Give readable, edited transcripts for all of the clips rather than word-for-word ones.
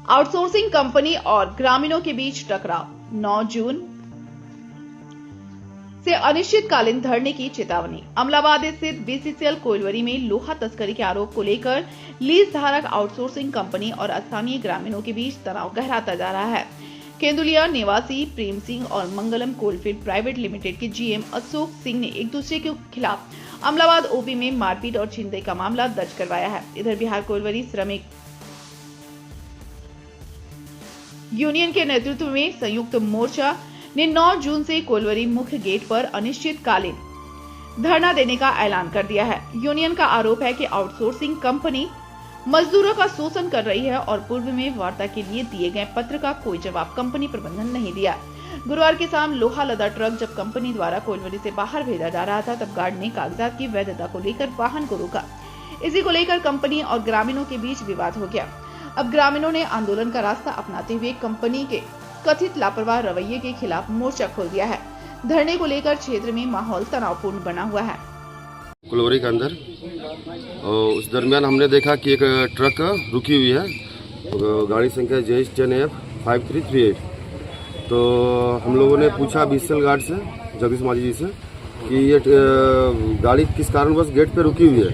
Outsourcing company और ग्रामीणों के बीच टकराव। 9 जून से अनिश्चितकालीन धरने की चेतावनी। अमलाबाद स्थित बीसीसीएल कोइलवरी में लोहा तस्करी के आरोप को लेकर लीज धारक, आउटसोर्सिंग कंपनी और स्थानीय ग्रामीणों के बीच तनाव गहराता जा रहा है। केंदुलिया निवासी प्रेम सिंह और मंगलम कोलफील्ड प्राइवेट लिमिटेड के जीएम अशोक सिंह ने एक दूसरे के खिलाफ अमलाबाद ओपी में मारपीट और छीनताई का मामला दर्ज करवाया है। इधर बिहार कोइलवरी श्रमिक यूनियन के नेतृत्व में संयुक्त मोर्चा ने 9 जून से कोइलवरी मुख्य गेट पर अनिश्चितकालीन धरना देने का ऐलान कर दिया है। यूनियन का आरोप है कि आउटसोर्सिंग कंपनी मजदूरों का शोषण कर रही है और पूर्व में वार्ता के लिए दिए गए पत्र का कोई जवाब कंपनी प्रबंधन नहीं दिया। गुरुवार की शाम लोहा लदा ट्रक जब कंपनी द्वारा कोइलवरी से बाहर भेजा जा रहा था, तब गार्ड ने कागजात की वैधता को लेकर वाहन को रोका। इसी को लेकर कंपनी और ग्रामीणों के बीच विवाद हो गया। अब ग्रामीणों ने आंदोलन का रास्ता अपनाते हुए कंपनी के कथित लापरवाह रवैये के खिलाफ मोर्चा खोल दिया है। धरने को लेकर क्षेत्र में माहौल तनावपूर्ण बना हुआ है। कोइलवरी के अंदर उस दरमियान हमने देखा कि एक ट्रक रुकी हुई है, गाड़ी संख्या JS10F 5338। तो हम लोगों ने पूछा बीसीसीएल गार्ड से, जगदीश माझी जी से, कि ये गाड़ी किस कारणवश गेट पे रुकी हुई है।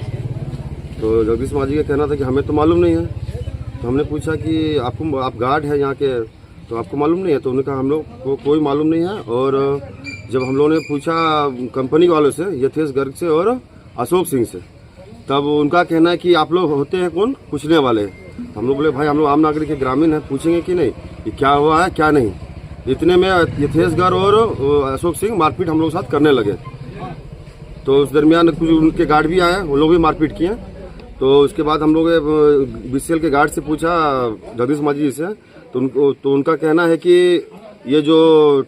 तो जगदीश माझी का कहना था कि हमें तो मालूम नहीं है। तो हमने पूछा कि आप गार्ड है यहाँ के, तो आपको मालूम नहीं है? तो उन्होंने कहा हम लोग को कोई मालूम नहीं है। और जब हम लोगों ने पूछा कंपनी वालों से, यथेश गर्ग से और अशोक सिंह से, तब उनका कहना है कि आप लोग होते हैं कौन, पूछने वाले। हम लोग बोले भाई हम लोग आम नागरिक के ग्रामीण हैं, पूछेंगे कि नहीं कि क्या हुआ है क्या नहीं। इतने में यथेश गर्ग और अशोक सिंह मारपीट हम लोग साथ करने लगे। तो उस दरमियान कुछ उनके गार्ड भी आए, वो लोग भी मारपीट किए। तो उसके बाद हम लोग बीसीसीएल के गार्ड से पूछा, जगदीश माझी जी से, तो उनका कहना है कि ये जो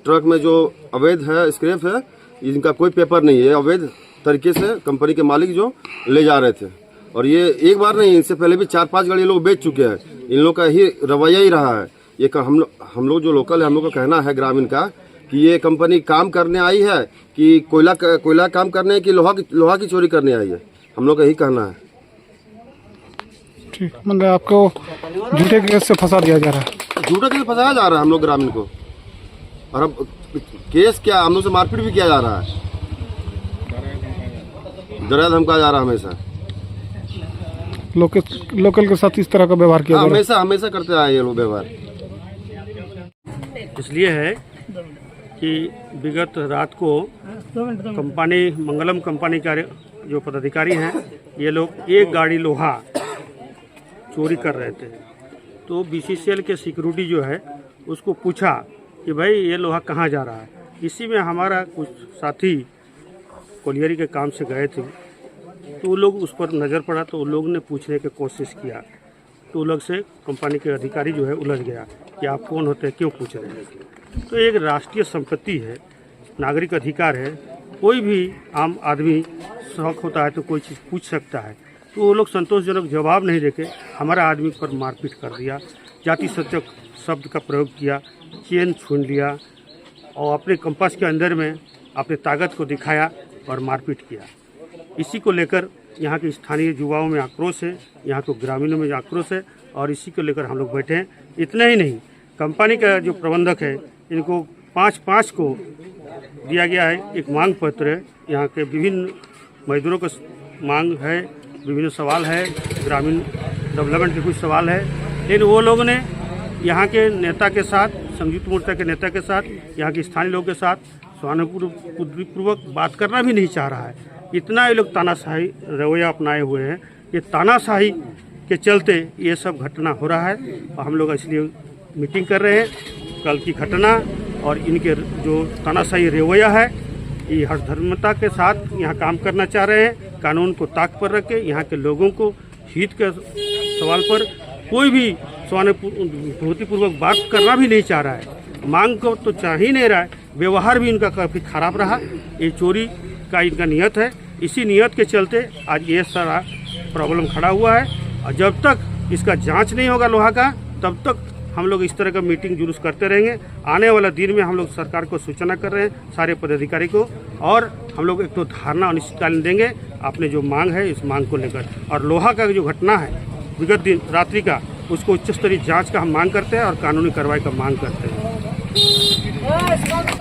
ट्रक में जो अवैध है स्क्रैप है, इनका कोई पेपर नहीं है। अवैध तरीके से कंपनी के मालिक जो ले जा रहे थे, और ये एक बार नहीं, इससे पहले भी 4-5 गाड़ी लोग बेच चुके हैं। इन लोग का ही रवैया ही रहा है। ये हम लोग जो लोकल है, हम लोग का कहना है ग्रामीण का कि ये कंपनी काम करने आई है कि कोयला काम करने की लोहा की चोरी करने आई है। हम लोग का यही कहना है। ठीक, मतलब आपको झूठे केस से फंसा दिया जा रहा है। झूठे केस फंसाया जा रहा है हम लोग ग्रामीण को। और अब केस क्या, हम लोग से मारपीट भी किया जा रहा है, डरा धमकाया जा रहा है हमेशा। लोकल के साथ इस तरह का व्यवहार किया जा रहा है। हमेशा करते आए ये लोग व्यवहार। इसलिए है कि विगत रात को कंपनी, मंगलम कंपनी का जो पदाधिकारी हैं, ये लोग एक गाड़ी लोहा चोरी कर रहे थे। तो बीसीसीएल के सिक्योरिटी जो है उसको पूछा कि भाई ये लोहा कहाँ जा रहा है। इसी में हमारा कुछ साथी कोलियरी के काम से गए थे, तो वो लोग उस पर नज़र पड़ा, तो उन लोग ने पूछने की कोशिश किया। तो उन लोग से कंपनी के अधिकारी जो है उलझ गया कि आप कौन होते हैं, क्यों पूछ रहे हैं। तो एक राष्ट्रीय संपत्ति है, नागरिक अधिकार है, कोई भी आम आदमी शौक होता है तो कोई चीज़ पूछ सकता है। तो वो लोग संतोषजनक जवाब नहीं देके हमारा आदमी पर मारपीट कर दिया, जाति सत्यक शब्द का प्रयोग किया, चेन छीन लिया और अपने कंपास के अंदर में अपने ताकत को दिखाया और मारपीट किया। इसी को लेकर यहाँ के स्थानीय युवाओं में आक्रोश है, यहाँ के ग्रामीणों में आक्रोश है, और इसी को लेकर हम लोग बैठे हैं। इतना ही नहीं, कंपनी का जो प्रबंधक है, इनको 5-5 को दिया गया है एक मांग पत्र है। यहाँ के विभिन्न मजदूरों का मांग है, विभिन्न सवाल है, ग्रामीण डेवलपमेंट के कुछ सवाल है, लेकिन वो लोग ने यहाँ के नेता के साथ, संयुक्त मोर्चा के नेता के साथ, यहाँ के स्थानीय लोगों के साथ सहानुभूतिपूर्वक बात करना भी नहीं चाह रहा है। इतना ये लोग तानाशाही रवैया अपनाए हुए हैं। ये तानाशाही के चलते ये सब घटना हो रहा है, और हम लोग इसलिए मीटिंग कर रहे हैं। कल की घटना और इनके जो तानाशाही रवैया है, ये हठधर्मिता के साथ यहाँ काम करना चाह रहे हैं। कानून को ताक पर रख के यहाँ के लोगों को हित के सवाल पर कोई भी सहानुभूतिपूर्वक बात करना भी नहीं चाह रहा है। मांग को तो चाह ही नहीं रहा है। व्यवहार भी इनका काफ़ी खराब रहा। ये चोरी का इनका नियत है। इसी नियत के चलते आज ये सारा प्रॉब्लम खड़ा हुआ है, और जब तक इसका जांच नहीं होगा लोहा का, तब तक हम लोग इस तरह का मीटिंग जुलूस करते रहेंगे। आने वाला दिन में हम लोग सरकार को सूचना कर रहे हैं, सारे पदाधिकारी को, और हम लोग एक तो धारणा अनिश्चितकालीन देंगे अपने जो मांग है इस मांग को लेकर। और लोहा का जो घटना है विगत दिन रात्रि का, उसको उच्च स्तरीय जांच का हम मांग करते हैं और कानूनी कार्रवाई का मांग करते हैं।